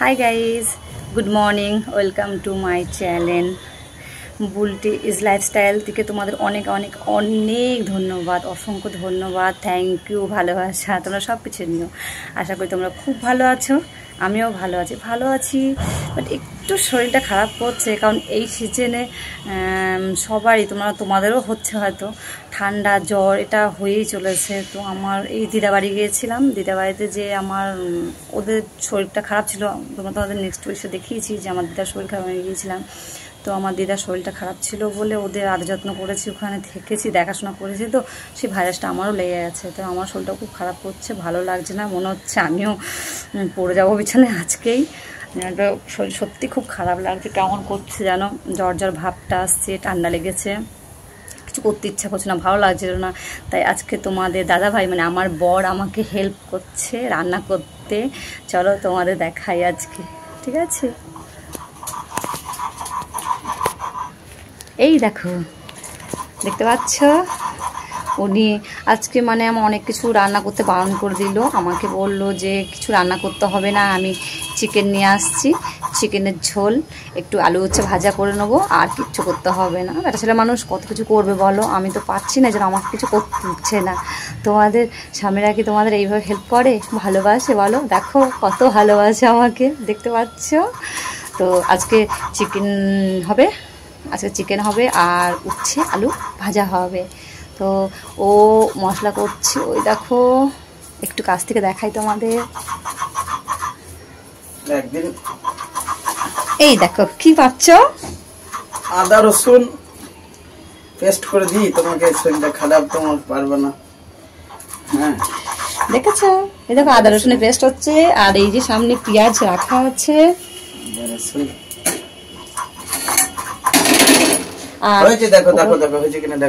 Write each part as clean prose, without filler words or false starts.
Hi guys, good morning, welcome to my channel Bulti is lifestyle থেকে তোমাদের অনেক অনেক অনেক ধন্যবাদ, অসংখ্য ধন্যবাদ, থ্যাংক ইউ, ভালোবাসা। তোমরা সব কিছু নিও, আশা করি তোমরা খুব ভালো আছো, আমিও ভালো আছি। বাট একটু শরীরটা খারাপ করছে, কারণ এই সিজনে সবারই তোমাদেরও হচ্ছে হয়তো ঠান্ডা জ্বর এটা হয়েই চলেছে। তো আমার এই দিদাবাড়ি গিয়েছিলাম, দিদাবাড়িতে যে আমার ওদের শরীরটা খারাপ ছিল, তোমাদের নেক্সট উইকে দেখিয়েছি যে আমার দিদার শরীর খারাপ হয়ে গিয়েছিলাম। তো আমার দিদার শরীরটা খারাপ ছিল বলে ওদের আদর যত্ন করেছি, ওখানে থেকেছি, দেখাশোনা করেছি। তো সেই ভাইরাসটা আমারও লেগে গেছে। তো আমার শরীরটা খুব খারাপ করছে, ভালো লাগছে না, মনে হচ্ছে আমিও পড়ে যাবো বিছানায় আজকেই। শরীর সত্যি খুব খারাপ লাগছে, কেমন করছে যেন, জ্বর ভাবটা আসছে, ঠান্ডা লেগেছে, কিছু করতে ইচ্ছা করছে না, ভালো লাগছিল না। তাই আজকে তোমাদের দাদাভাই মানে আমার বর আমাকে হেল্প করছে রান্না করতে। চলো তোমাদের দেখাই আজকে, ঠিক আছে? এই দেখো, দেখতে পাচ্ছ, উনি আজকে মানে আমার অনেক কিছু রান্না করতে বারণ করে দিল। আমাকে বলল যে কিছু রান্না করতে হবে না, আমি চিকেন নিয়ে আসছি, চিকেনের ঝোল, একটু আলু হচ্ছে ভাজা করে নেবো, আর কিচ্ছু করতে হবে না। একটা ছেলে মানুষ কত কিছু করবে বলো, আমি তো পারছি না, যেন আমাকে কিছু করতে দিচ্ছে না। তোমাদের স্বামীরা কি তোমাদের এইভাবে হেল্প করে, ভালোবাসে বলো? দেখো কত ভালোবাসে আমাকে, দেখতে পাচ্ছ? তো আজকে চিকেন হবে, আর উচ্ছে আলু ভাজা হবে। তো ও মশলা করছে, ওই দেখো, একটু কাছ থেকে দেখাই তোমাদের। একদিন এই দেখো কি পাচ্ছ, আদা রসুন পেস্ট করে দিই, তোমাকে শরীরটা খারাপ, তোমার পারবে না। হ্যাঁ দেখেছো? এই দেখো আদা রসুনের পেস্ট হচ্ছে, আর এই যে সামনে পেঁয়াজ রাখা আছে।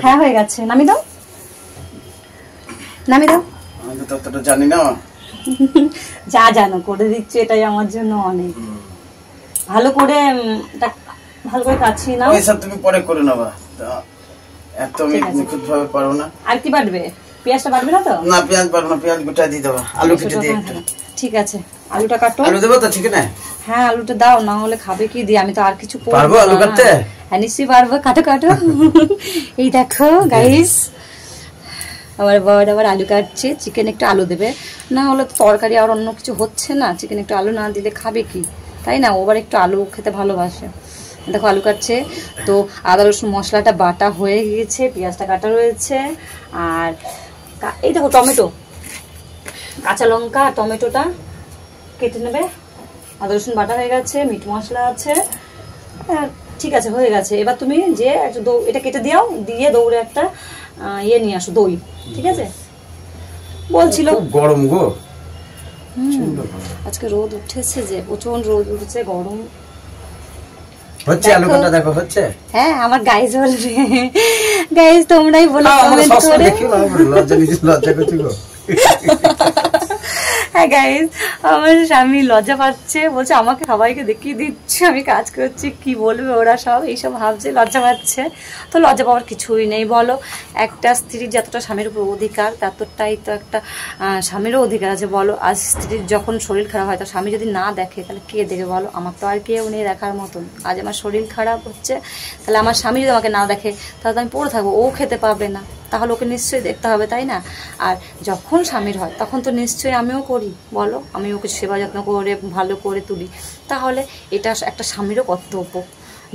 হ্যাঁ হয়ে গেছে, নামি দাও। আমি তো ততটা জানি না, যা জানো করে দিচ্ছি, এটাই আমার জন্য অনেক। ভালো করে কাছিয়ে নাও, ওইসব তুমি পরে করে নেবা, এত আমি নিখুঁত ভাবে পারো না। আর কি বাটবে? পেঁয়াজটা বাটবে না তো? না, পেঁয়াজ বাটবো না, পেঁয়াজ গোটা দিয়ে দেবা, আলু কেটে দিয়ে একটু। ঠিক আছে, আলুটা কাটো। আলু দেবো তো, ঠিক আছে? হ্যাঁ আলুটা দাও, না হলে খাবে কি দিয়ে? আমি তো আর কিছু পারবো আলু কাটতে? হ্যাঁ নিশ্চয়ই পারবো, কাটো। এই দেখো গাইস, আবার আলু কাটছে। চিকেন একটু আলু দেবে, না হলে তরকারি আর অন্য কিছু হচ্ছে না। চিকেন একটু আলু না দিলে খাবে কি, তাই না? ওবার একটু আলু খেতে ভালোবাসে। দেখো আলু কাটছে। তো আদা রসুন মশলাটা বাটা হয়ে গিয়েছে, পেঁয়াজটা কাটা রয়েছে, আর এই দেখো টমেটো, কাঁচা লঙ্কা আর টমেটোটা কেটে নেবে। আদা রসুন বাটা হয়ে গেছে, মিট মশলা আছে, ঠিক আছে, হয়ে গেছে। এবার তুমি যে এটা কেটে দিও, দিয়ে দৌড়ে একটা ইয়ে নিয়ে আসো, দই, ঠিক আছে? বলছিল গরম গো, আজকে রোদ উঠেছে, যে প্রচন্ড রোদ উঠেছে, গরম হচ্ছে। আলু কাটা দেখো হচ্ছে। হ্যাঁ আমার গাইজ বলবে, গাইজ তোমরাই বলো কমেন্ট করে। লজ্জা করছি গো। হ্যাঁ গাইজ, আমার স্বামী লজ্জা পাচ্ছে, বলছে আমাকে সবাইকে দেখিয়ে দিচ্ছে আমি কাজ করছি, কি বলবে ওরা, সব এইসব ভাবছে, লজ্জা পাচ্ছে। তো লজ্জা পাওয়ার কিছুই নেই বলো। একটা স্ত্রীর যতটা স্বামীর উপর অধিকার, ততটাই তো একটা স্বামীরও অধিকার আছে বলো। আজ স্ত্রীর যখন শরীর খারাপ হয়, তো স্বামী যদি না দেখে তাহলে কে দেখে বলো? আমার তো আর কেউ নেই দেখার মতন। আজ আমার শরীর খারাপ হচ্ছে, তাহলে আমার স্বামী যদি আমাকে না দেখে, তাহলে তো আমি পড়ে থাকবো, ও খেতে পাবে না, তাহলে ওকে নিশ্চয়ই দেখতে হবে, তাই না? আর যখন স্বামীর হয় তখন তো নিশ্চয়ই আমিও করি বলো, আমি ওকে সেবা যত্ন করে ভালো করে তুলি। তাহলে এটা একটা স্বামীরও কর্তব্য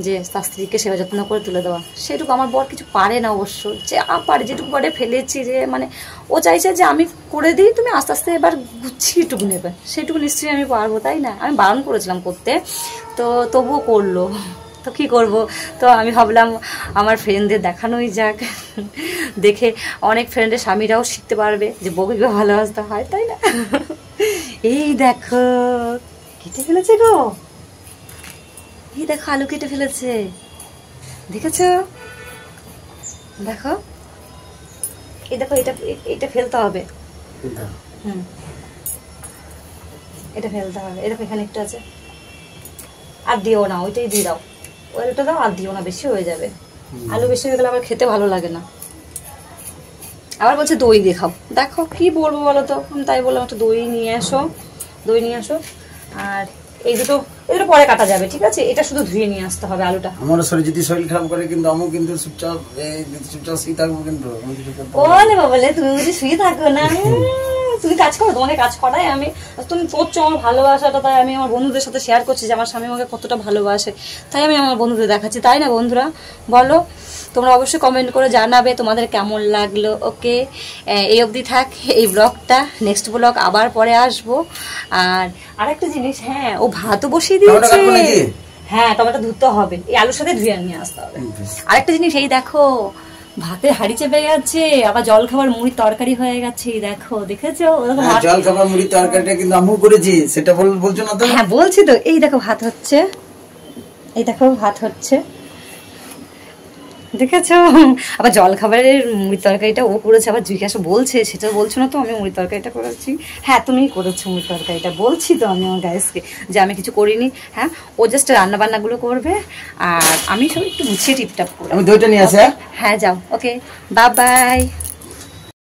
যে তার স্ত্রীকে সেবা যত্ন করে তুলে দেওয়া। সেটুকু আমার বর কিছু পারে না অবশ্য, যে পারে, যেটুকু পারে ফেলেছি, যে মানে ও চাইছে যে আমি করে দিই, তুমি আস্তে আস্তে এবার গুছিয়ে টুকু নেবে, সেটুকু নিশ্চয়ই আমি পারবো, তাই না? আমি বারণ করেছিলাম করতে, তো তবুও করলো। তো কী করবো? তো আমি ভাবলাম আমার ফ্রেন্ডদের দেখানোই যাক, দেখে অনেক ফ্রেন্ডের স্বামীরাও শিখতে পারবে যে বউকে ভালোবাসতে হয়, তাই না? এই দেখো কেটে ফেলেছে গো, এই দেখো আলু কেটে ফেলেছে, দেখেছ? দেখো, এই দেখো, এটা ফেলতে হবে, এটা ফেলতে হবে। এই দেখো এখানে একটু আছে, আর দিও না, ওইটাই দিয়ে দাও, ওইটা দাও, আর দিও না, বেশি হয়ে যাবে। আলু বেশি হয়ে গেলে আবার খেতে ভালো লাগে না। আবার বলছে দই দিয়ে খাও, দেখো কি বলবো বলো তো, তাই বললাম একটা দই নিয়ে আসো। আর এই দুটো পরে কাটা যাবে, ঠিক আছে? এটা শুধু ধুয়ে নিয়ে আসতে হবে আলুটা। আমার যদি শরীর খারাপ করে কিন্তু আমি কিন্তু চুপচাপ শুয়ে থাকবো, কিন্তু ওলে বাবালে তুমি বুঝি শুয়ে থাকো না? তুমি কাজ করো, তোমাকে কাজ করাই আমি। তুমি করছো আমার ভালোবাসাটা, তাই আমি আমার বন্ধুদের সাথে শেয়ার করছি যে আমার স্বামী আমাকে কতটা ভালোবাসে, তাই আমি আমার বন্ধুদের দেখাচ্ছি, তাই না বন্ধুরা? বলো, তোমরা অবশ্যই কমেন্ট করে জানাবে তোমাদের কেমন লাগলো। ওকে, এই অবধি থাক এই ব্লগটা, নেক্সট ব্লগ আবার পরে আসবো। আর আরেকটা জিনিস, হ্যাঁ ও ভাতও বসিয়ে দিয়েছে। হ্যাঁ, টমেটো ধুতে হবে, এই আলুর সাথে ধুয়ে নিয়ে আসতে হবে। আরেকটা জিনিস, এই দেখো ভাতে হাড়ি চেপে গেছে, আবার জল খাবার মুড়ির তরকারি হয়ে গেছে, এই দেখো, দেখেছো? জল খাবার মুড়ির তরকারিটা কিন্তু আম্মু করেছি, সেটা বলছো না তো? হ্যাঁ বলছি তো, এই দেখো ভাত হচ্ছে, এই দেখো ভাত হচ্ছে, দেখেছো? আবার জল খাবারের মুড়ির তরকারিটা ও করেছে, আবার জিজ্ঞাসা বলছে, সেটা বলছো না তো আমি মুড়ির তরকারিটা করেছি? হ্যাঁ তুমিই করেছো মুড়ির তরকারিটা, বলছি তো আমি আমার গাইসকে যে আমি কিছু করিনি। হ্যাঁ, ও জাস্ট রান্না বান্নাগুলো করবে আর আমি সব একটু গুছিয়ে টিপটাপ করবো। আমি দইটা নিয়ে আসি। হ্যাঁ যাও, ওকে, বাই বাই।